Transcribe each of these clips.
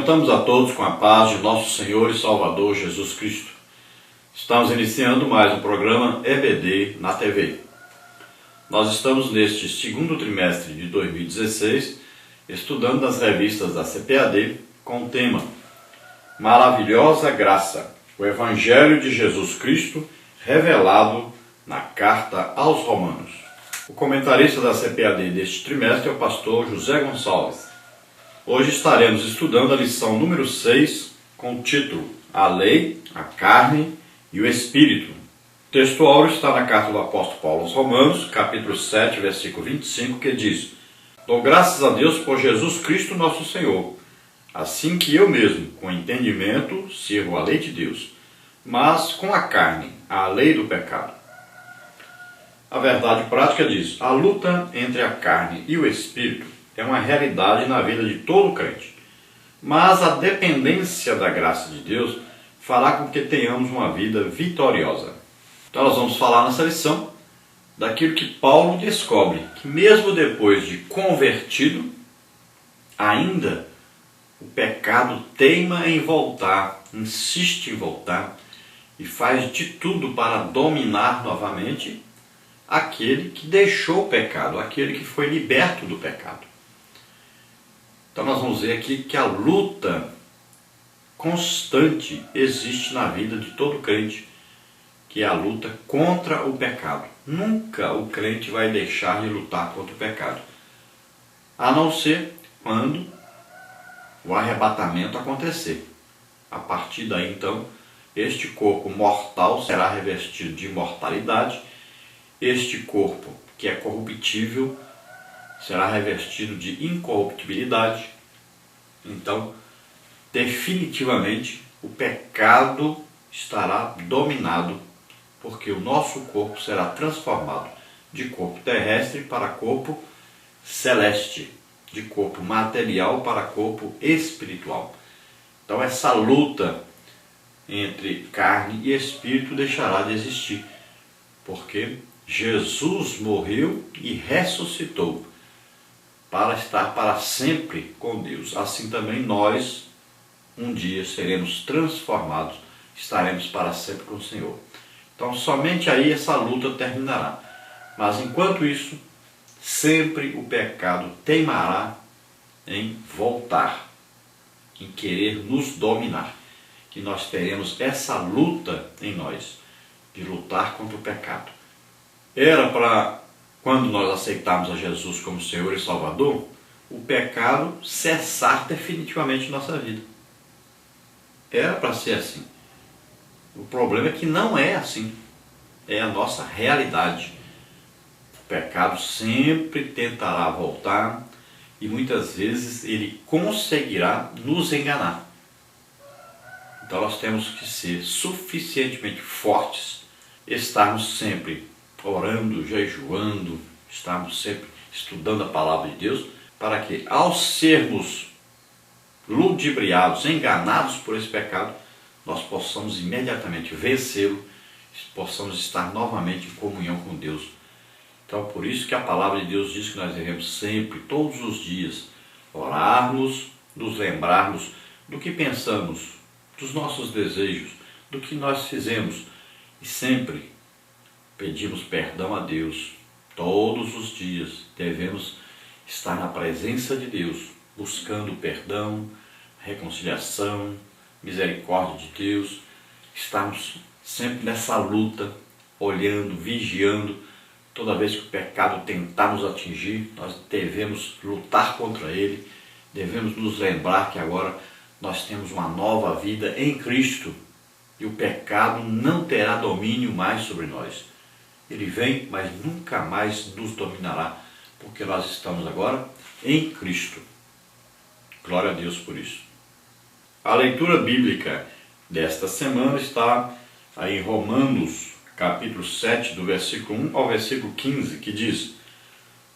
Cumprimentamos a todos com a paz de nosso Senhor e Salvador Jesus Cristo. Estamos iniciando mais um programa EBD na TV. Nós estamos neste segundo trimestre de 2016 estudando as revistas da CPAD com o tema Maravilhosa Graça, o Evangelho de Jesus Cristo revelado na Carta aos Romanos. O comentarista da CPAD deste trimestre é o pastor José Gonçalves. Hoje estaremos estudando a lição número 6 com o título A Lei, a Carne e o Espírito. O texto áureo está na carta do apóstolo Paulo aos Romanos, capítulo 7, versículo 25, que diz: Dou graças a Deus por Jesus Cristo nosso Senhor, assim que eu mesmo, com entendimento, sirvo a lei de Deus, mas com a carne, a lei do pecado. A verdade prática diz: a luta entre a carne e o Espírito é uma realidade na vida de todo crente. Mas a dependência da graça de Deus fará com que tenhamos uma vida vitoriosa. Então nós vamos falar nessa lição daquilo que Paulo descobre, que mesmo depois de convertido, ainda o pecado teima em voltar, insiste em voltar e faz de tudo para dominar novamente aquele que deixou o pecado, aquele que foi liberto do pecado. Então nós vamos ver aqui que a luta constante existe na vida de todo crente, que é a luta contra o pecado. Nunca o crente vai deixar de lutar contra o pecado, a não ser quando o arrebatamento acontecer. A partir daí, então, este corpo mortal será revestido de imortalidade, este corpo que é corruptível será revestido de incorruptibilidade. Então, definitivamente, o pecado estará dominado, porque o nosso corpo será transformado de corpo terrestre para corpo celeste, de corpo material para corpo espiritual. Então, essa luta entre carne e espírito deixará de existir, porque Jesus morreu e ressuscitou para estar para sempre com Deus. Assim também nós, um dia, seremos transformados, estaremos para sempre com o Senhor. Então, somente aí essa luta terminará. Mas, enquanto isso, sempre o pecado teimará em voltar, em querer nos dominar. E nós teremos essa luta em nós, de lutar contra o pecado. Era para, quando nós aceitarmos a Jesus como Senhor e Salvador, o pecado cessar definitivamente em nossa vida. Era para ser assim. O problema é que não é assim. É a nossa realidade. O pecado sempre tentará voltar e muitas vezes ele conseguirá nos enganar. Então nós temos que ser suficientemente fortes, estarmos sempre orando, jejuando, estarmos sempre estudando a palavra de Deus, para que, ao sermos ludibriados, enganados por esse pecado, nós possamos imediatamente vencê-lo, possamos estar novamente em comunhão com Deus. Então, por isso que a palavra de Deus diz que nós devemos sempre, todos os dias, orarmos, nos lembrarmos do que pensamos, dos nossos desejos, do que nós fizemos, e sempre pedimos perdão a Deus. Todos os dias devemos estar na presença de Deus, buscando perdão, reconciliação, misericórdia de Deus. Estarmos sempre nessa luta, olhando, vigiando. Toda vez que o pecado tentar nos atingir, nós devemos lutar contra ele. Devemos nos lembrar que agora nós temos uma nova vida em Cristo e o pecado não terá domínio mais sobre nós. Ele vem, mas nunca mais nos dominará, porque nós estamos agora em Cristo. Glória a Deus por isso. A leitura bíblica desta semana está aí em Romanos, capítulo 7, do versículo 1 ao versículo 15, que diz: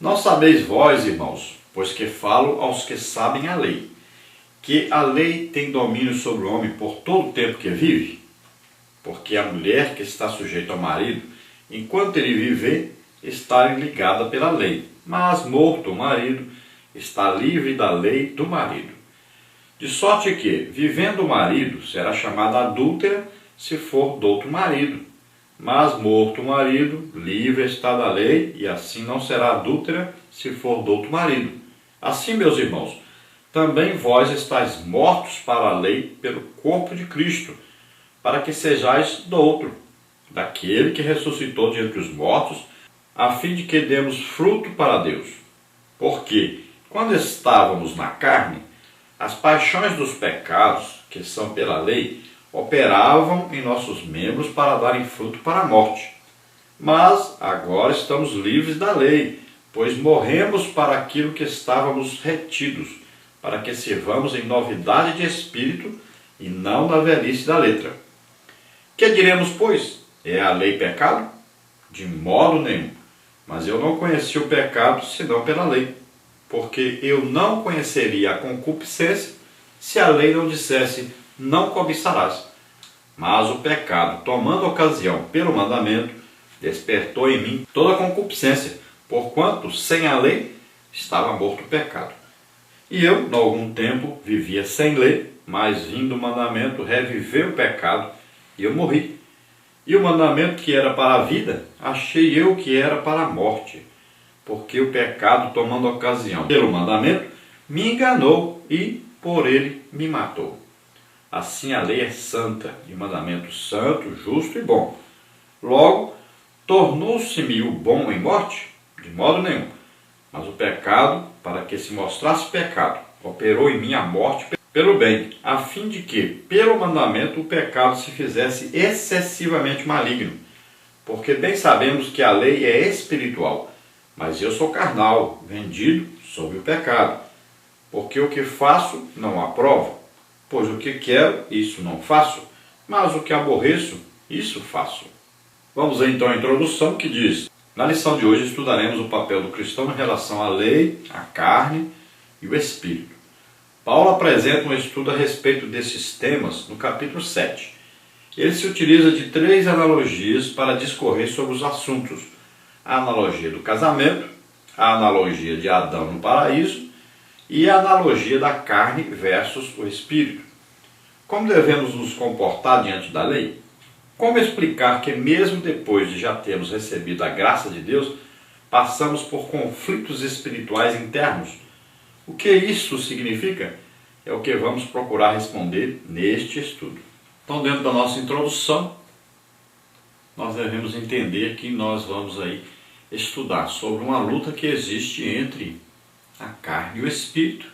Não sabeis vós, irmãos, pois que falo aos que sabem a lei, que a lei tem domínio sobre o homem por todo o tempo que vive? Porque a mulher que está sujeita ao marido, enquanto ele viver, está ligada pela lei, mas morto o marido, está livre da lei do marido. De sorte que, vivendo o marido, será chamada adúltera se for do outro marido. Mas morto o marido, livre está da lei, e assim não será adúltera se for do outro marido. Assim, meus irmãos, também vós estáis mortos para a lei pelo corpo de Cristo, para que sejais do outro, daquele que ressuscitou de entre os mortos, a fim de que demos fruto para Deus. Porque, quando estávamos na carne, as paixões dos pecados, que são pela lei, operavam em nossos membros para darem fruto para a morte. Mas agora estamos livres da lei, pois morremos para aquilo que estávamos retidos, para que sirvamos em novidade de espírito e não na velhice da letra. Que diremos, pois? É a lei pecado? De modo nenhum. Mas eu não conheci o pecado senão pela lei, porque eu não conheceria a concupiscência se a lei não dissesse, não cobiçarás. Mas o pecado, tomando ocasião pelo mandamento, despertou em mim toda a concupiscência, porquanto, sem a lei, estava morto o pecado. E eu, em algum tempo, vivia sem lei, mas vindo o mandamento, reviveu o pecado, e eu morri. E o mandamento que era para a vida, achei eu que era para a morte, porque o pecado, tomando ocasião pelo mandamento, me enganou e, por ele, me matou. Assim a lei é santa, e o mandamento santo, justo e bom. Logo, tornou-se-me o bom em morte? De modo nenhum. Mas o pecado, para que se mostrasse pecado, operou em mim a morte pelo bem, a fim de que, pelo mandamento, o pecado se fizesse excessivamente maligno. Porque bem sabemos que a lei é espiritual, mas eu sou carnal, vendido sob o pecado. Porque o que faço, não aprovo. Pois o que quero, isso não faço, mas o que aborreço, isso faço. Vamos então à introdução que diz: na lição de hoje estudaremos o papel do cristão em relação à lei, à carne e o espírito. Paulo apresenta um estudo a respeito desses temas no capítulo 7. Ele se utiliza de 3 analogias para discorrer sobre os assuntos: a analogia do casamento, a analogia de Adão no paraíso e a analogia da carne versus o espírito. Como devemos nos comportar diante da lei? Como explicar que mesmo depois de já termos recebido a graça de Deus, passamos por conflitos espirituais internos? O que isso significa? É o que vamos procurar responder neste estudo. Então, dentro da nossa introdução, nós devemos entender que nós vamos aí estudar sobre uma luta que existe entre a carne e o espírito.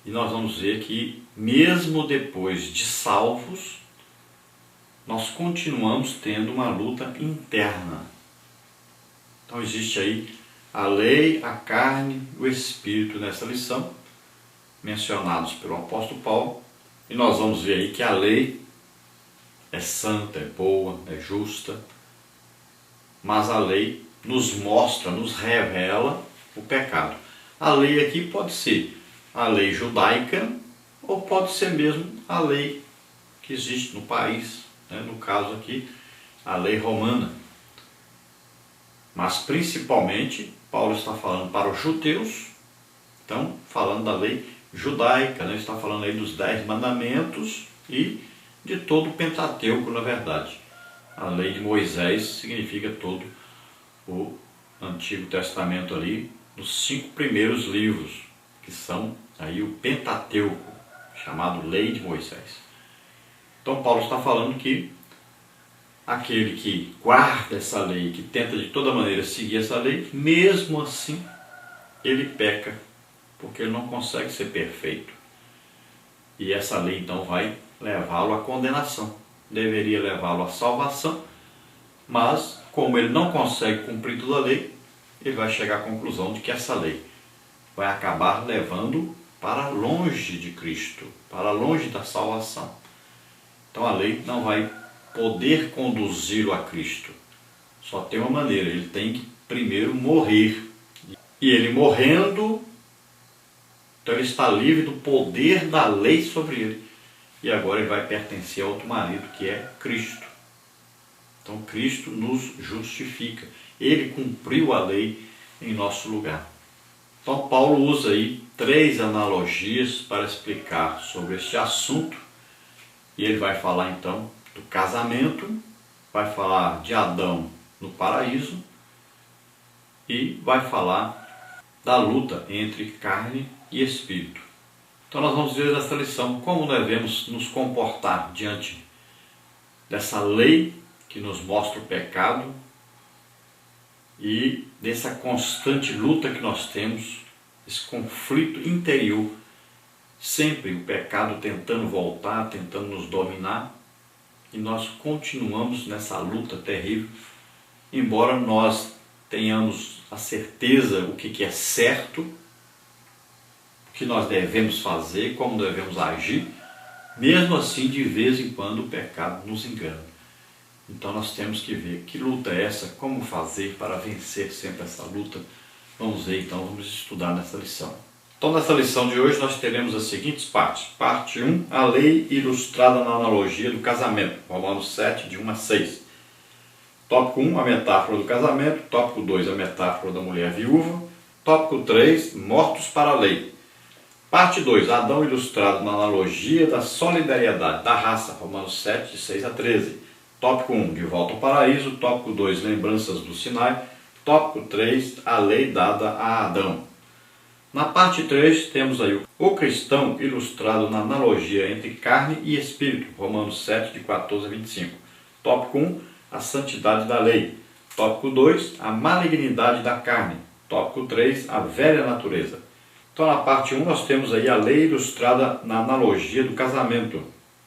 E nós vamos ver que, mesmo depois de salvos, nós continuamos tendo uma luta interna. Então existe aí a lei, a carne e o espírito nessa lição, mencionados pelo apóstolo Paulo. E nós vamos ver aí que a lei é santa, é boa, é justa, mas a lei nos mostra, nos revela o pecado. A lei aqui pode ser a lei judaica ou pode ser mesmo a lei que existe no país, né? No caso aqui, a lei romana. Mas principalmente, Paulo está falando para os judeus, então falando da lei judaica, né? Está falando aí dos 10 mandamentos e de todo o Pentateuco, na verdade. A lei de Moisés significa todo o Antigo Testamento ali, nos 5 primeiros livros, que são aí o Pentateuco, chamado Lei de Moisés. Então Paulo está falando que aquele que guarda essa lei, que tenta de toda maneira seguir essa lei, mesmo assim ele peca, porque ele não consegue ser perfeito. E essa lei então vai levá-lo à condenação. Deveria levá-lo à salvação, mas como ele não consegue cumprir toda a lei, ele vai chegar à conclusão de que essa lei vai acabar levando para longe de Cristo, para longe da salvação. Então a lei não vai poder conduzi-lo a Cristo. Só tem uma maneira, ele tem que primeiro morrer. E ele morrendo, então ele está livre do poder da lei sobre ele. E agora ele vai pertencer a outro marido, que é Cristo. Então Cristo nos justifica. Ele cumpriu a lei em nosso lugar. Então Paulo usa aí 3 analogias para explicar sobre este assunto. E ele vai falar então do casamento, vai falar de Adão no paraíso e vai falar da luta entre carne e espírito. Então nós vamos ver nessa lição como devemos nos comportar diante dessa lei que nos mostra o pecado e dessa constante luta que nós temos, esse conflito interior, sempre o pecado tentando voltar, tentando nos dominar, e nós continuamos nessa luta terrível, embora nós tenhamos a certeza o que é certo, o que nós devemos fazer, como devemos agir, mesmo assim de vez em quando o pecado nos engana. Então nós temos que ver que luta é essa, como fazer para vencer sempre essa luta. Vamos ver então, vamos estudar nessa lição. Então nessa lição de hoje nós teremos as seguintes partes. Parte 1, a lei ilustrada na analogia do casamento, Romanos 7, de 1 a 6. Tópico 1, a metáfora do casamento. Tópico 2, a metáfora da mulher viúva. Tópico 3, mortos para a lei. Parte 2, Adão ilustrado na analogia da solidariedade da raça, Romanos 7, de 6 a 13. Tópico 1, de volta ao paraíso. Tópico 2, lembranças do Sinai. Tópico 3, a lei dada a Adão. Na parte 3, temos aí o cristão ilustrado na analogia entre carne e espírito, Romanos 7, de 14 a 25. Tópico 1, a santidade da lei. Tópico 2, a malignidade da carne. Tópico 3, a velha natureza. Então na parte 1 nós temos aí a lei ilustrada na analogia do casamento.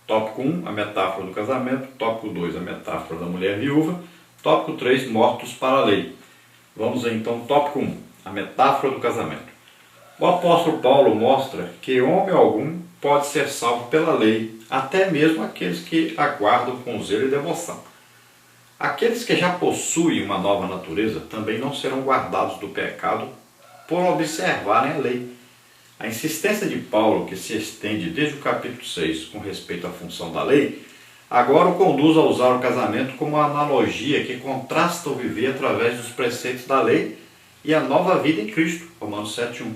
Tópico 1, a metáfora do casamento. Tópico 2, a metáfora da mulher viúva. Tópico 3, mortos para a lei. Vamos ver então tópico 1, a metáfora do casamento. O apóstolo Paulo mostra que homem algum pode ser salvo pela lei, até mesmo aqueles que aguardam com zelo e devoção. Aqueles que já possuem uma nova natureza também não serão guardados do pecado por observarem a lei. A insistência de Paulo, que se estende desde o capítulo 6 com respeito à função da lei, agora o conduz a usar o casamento como uma analogia que contrasta o viver através dos preceitos da lei e a nova vida em Cristo, Romanos 7:1.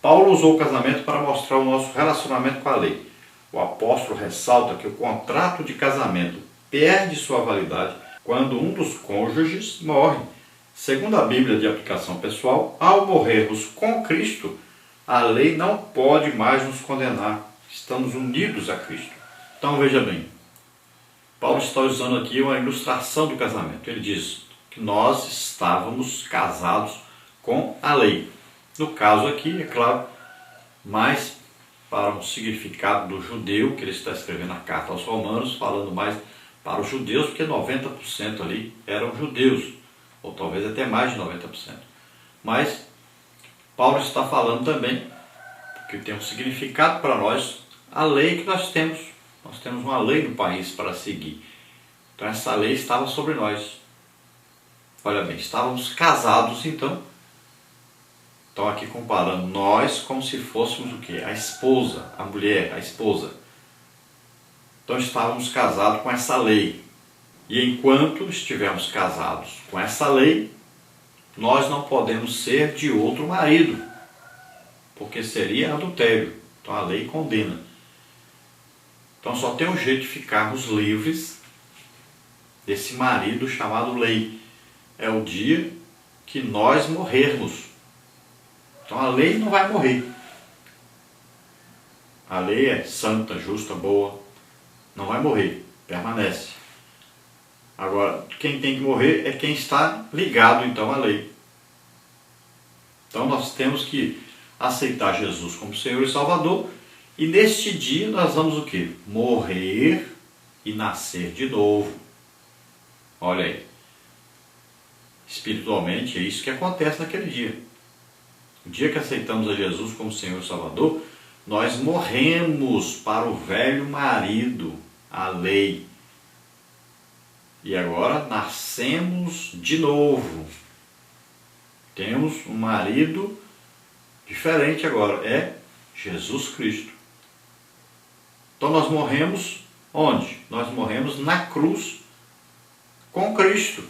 Paulo usou o casamento para mostrar o nosso relacionamento com a lei. O apóstolo ressalta que o contrato de casamento perde sua validade quando um dos cônjuges morre. Segundo a Bíblia de aplicação pessoal, ao morrermos com Cristo, a lei não pode mais nos condenar. Estamos unidos a Cristo. Então veja bem, Paulo está usando aqui uma ilustração do casamento. Ele diz que nós estávamos casados com a lei. No caso aqui, é claro, mais para um significado do judeu, que ele está escrevendo a carta aos Romanos, falando mais para os judeus, porque 90% ali eram judeus, ou talvez até mais de 90%. Mas Paulo está falando também, que tem um significado para nós, a lei que nós temos. Nós temos uma lei no país para seguir. Então essa lei estava sobre nós. Olha bem, estávamos casados então. Então aqui comparando nós como se fôssemos o quê? A esposa, a mulher, a esposa. Então estávamos casados com essa lei. E enquanto estivermos casados com essa lei, nós não podemos ser de outro marido, porque seria adultério. Então a lei condena. Então só tem um jeito de ficarmos livres desse marido chamado lei. É o dia que nós morrermos. Então a lei não vai morrer. A lei é santa, justa, boa. Não vai morrer, permanece. Agora, quem tem que morrer é quem está ligado então à lei. Então nós temos que aceitar Jesus como Senhor e Salvador. E neste dia nós vamos o quê? Morrer e nascer de novo. Olha aí. Espiritualmente é isso que acontece naquele dia. O dia que aceitamos a Jesus como Senhor e Salvador, nós morremos para o velho marido, a lei. E agora nascemos de novo. Temos um marido diferente agora, é Jesus Cristo. Então nós morremos onde? Nós morremos na cruz com Cristo.